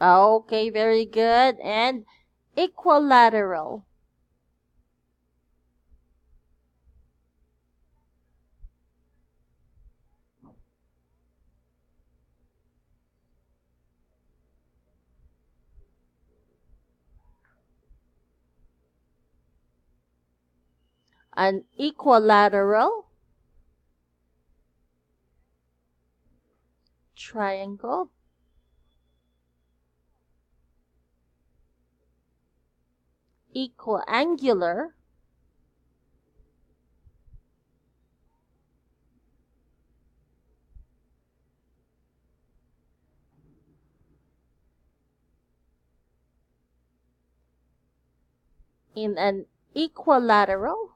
Okay, very good. And equilateral. An equilateral triangle. Equiangular. In an equilateral.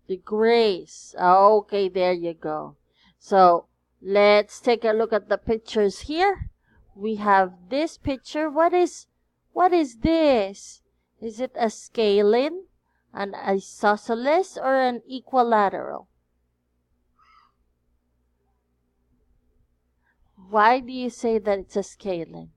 Degrees. Okay, there you go. So let's take a look at the pictures here. We have this picture. What is this? Is it a scalene, an isosceles, or an equilateral? Why do you say that it's a scalene?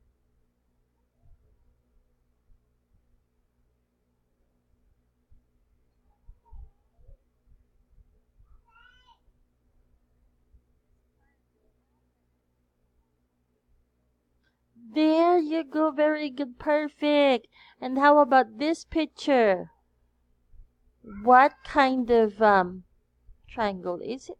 There you go. Very good. Perfect. And how about this picture? What kind of triangle is it?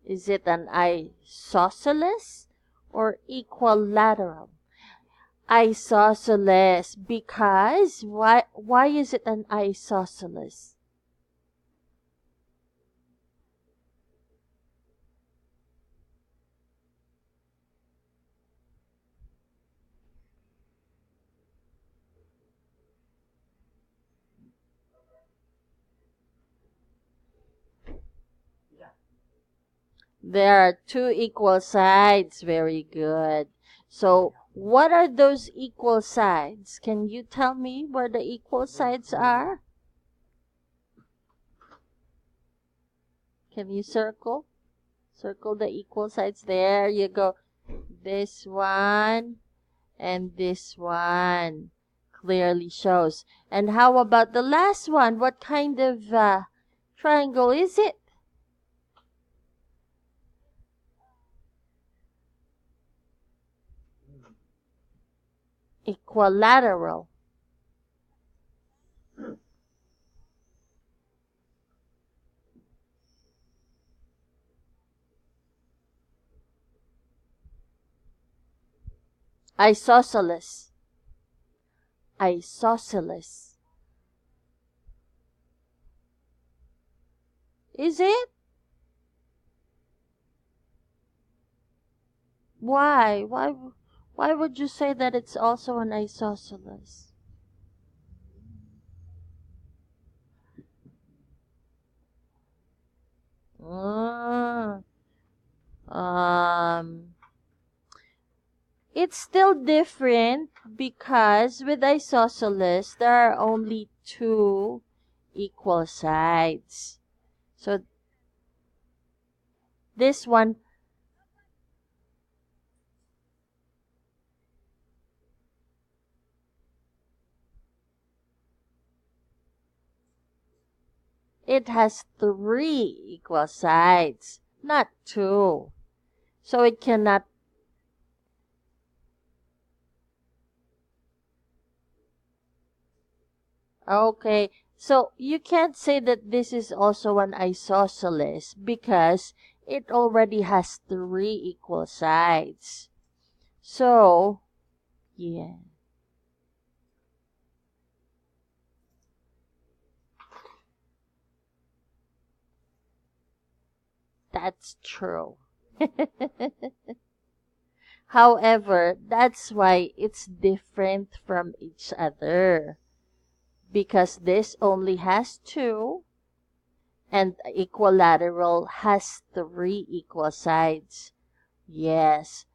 Is it an isosceles or equilateral? Isosceles, because why is it an isosceles? There are two equal sides. Very good. So, what are those equal sides? Can you tell me where the equal sides are? Can you circle? Circle the equal sides. There you go. This one and this one clearly shows. And how about the last one? What kind of triangle is it? Equilateral. Isosceles. Isosceles. Is it? Why? Why would you say that it's also an isosceles? Ah, um, it's still different because with isosceles there are only two equal sides. So this one, it has three equal sides, not two. So it cannot. Okay, so you can't say that this is also an isosceles because it already has three equal sides. So, yeah, that's true. However, that's why it's different from each other because this only has two and equilateral has three equal sides. Yes.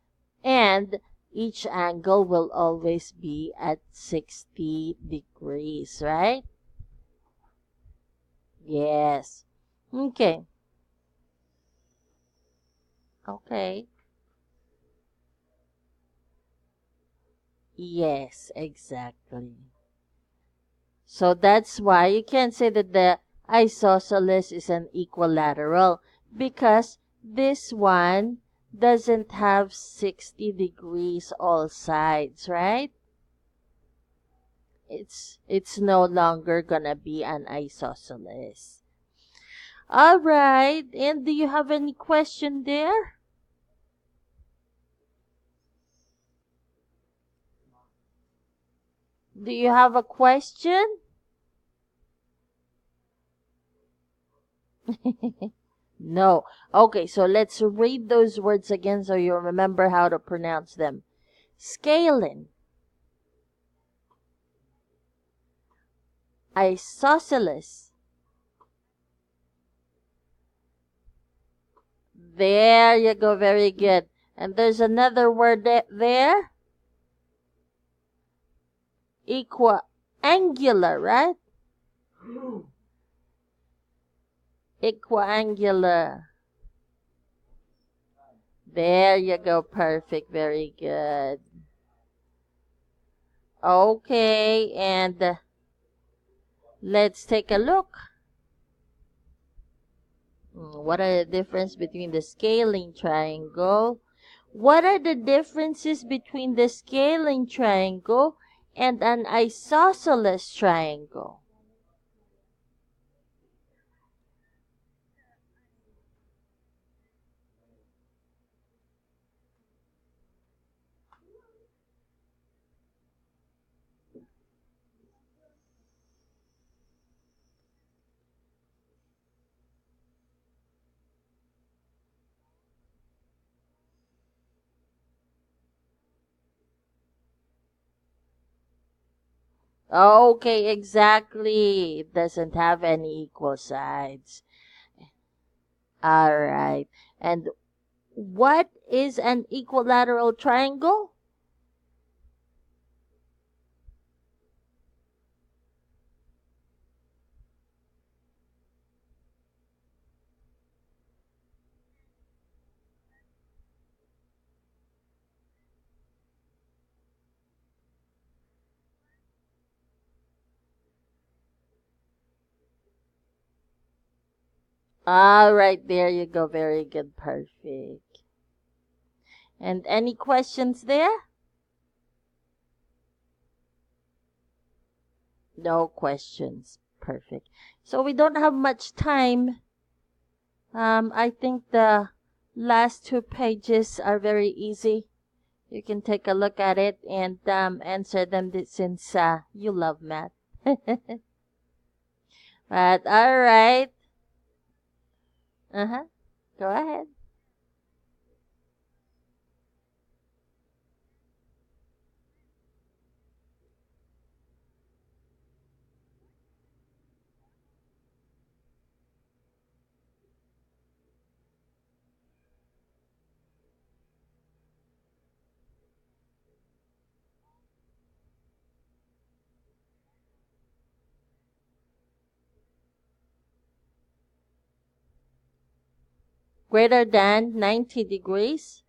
And each angle will always be at 60 degrees, right? Yes. Okay. Okay. Yes, exactly. So that's why you can say that the isosceles is an equilateral, because this one doesn't have 60 degrees all sides, right? It's no longer gonna be an isosceles. All right, and do you have any question there? Do you have a question? No. Okay, so let's read those words again so you remember how to pronounce them. Scalene, isosceles. There you go, very good. And there's another word there, equiangular, right? Equiangular. There you go, perfect, very good. Okay, and let's take a look. What are the difference between the scalene triangle? What are the differences between the scalene triangle and an isosceles triangle? Okay, exactly. It doesn't have any equal sides. All right. And what is an equilateral triangle? All right, there you go. Very good. Perfect. And any questions there? No questions. Perfect. So we don't have much time. I think the last two pages are very easy. You can take a look at it and answer them since you love math. But all right. Uh-huh. Go ahead. Greater than 90 degrees.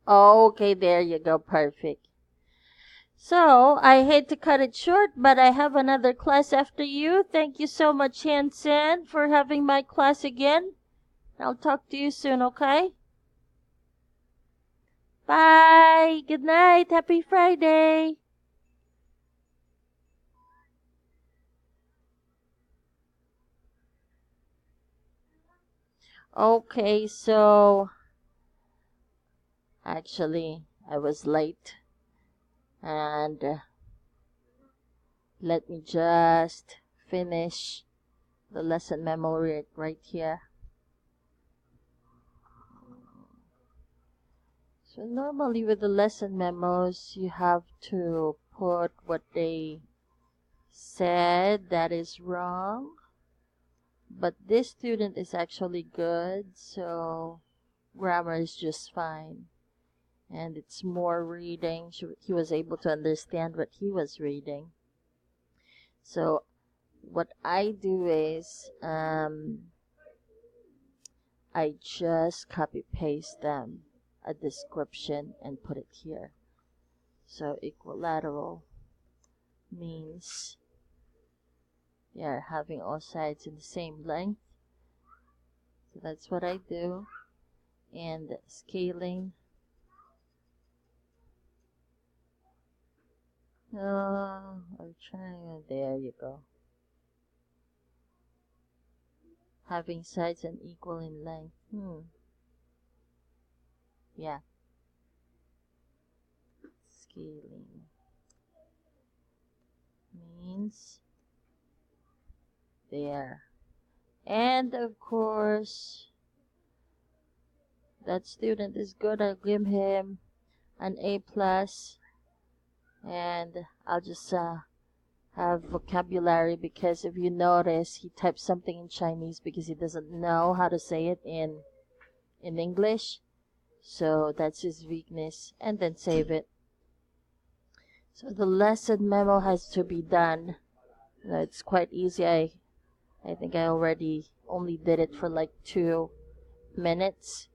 Okay, there you go. Perfect. So, I hate to cut it short, but I have another class after you. Thank you so much, Hansen, for having my class again. I'll talk to you soon, okay? Bye. Good night. Happy Friday. Okay, so actually, I was late. And let me just finish the lesson memo right here. So normally with the lesson memos, you have to put what they said that is wrong. But this student is actually good, so grammar is just fine. And it's more reading. He was able to understand what he was reading. So what I do is I just copy paste them a description and put it here. So equilateral means they are having all sides in the same length. So that's what I do. And scaling. Oh, I'm trying. There you go. Having sides and equal in length. Yeah. Scaling means there. And of course, that student is good. I'll give him an A+. And I'll just have vocabulary, because if you notice, he typed something in Chinese because he doesn't know how to say it in English. So that's his weakness. And then save it. So the lesson memo has to be done. It's quite easy. I think I already only did it for like 2 minutes.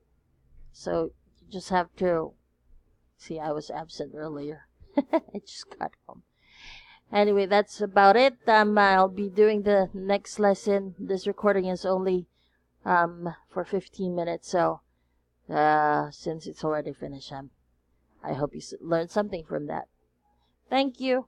So you just have to see, I was absent earlier. I just got home. Anyway, that's about it. I'll be doing the next lesson. This recording is only for 15 minutes. So since it's already finished, I hope you learned something from that. Thank you.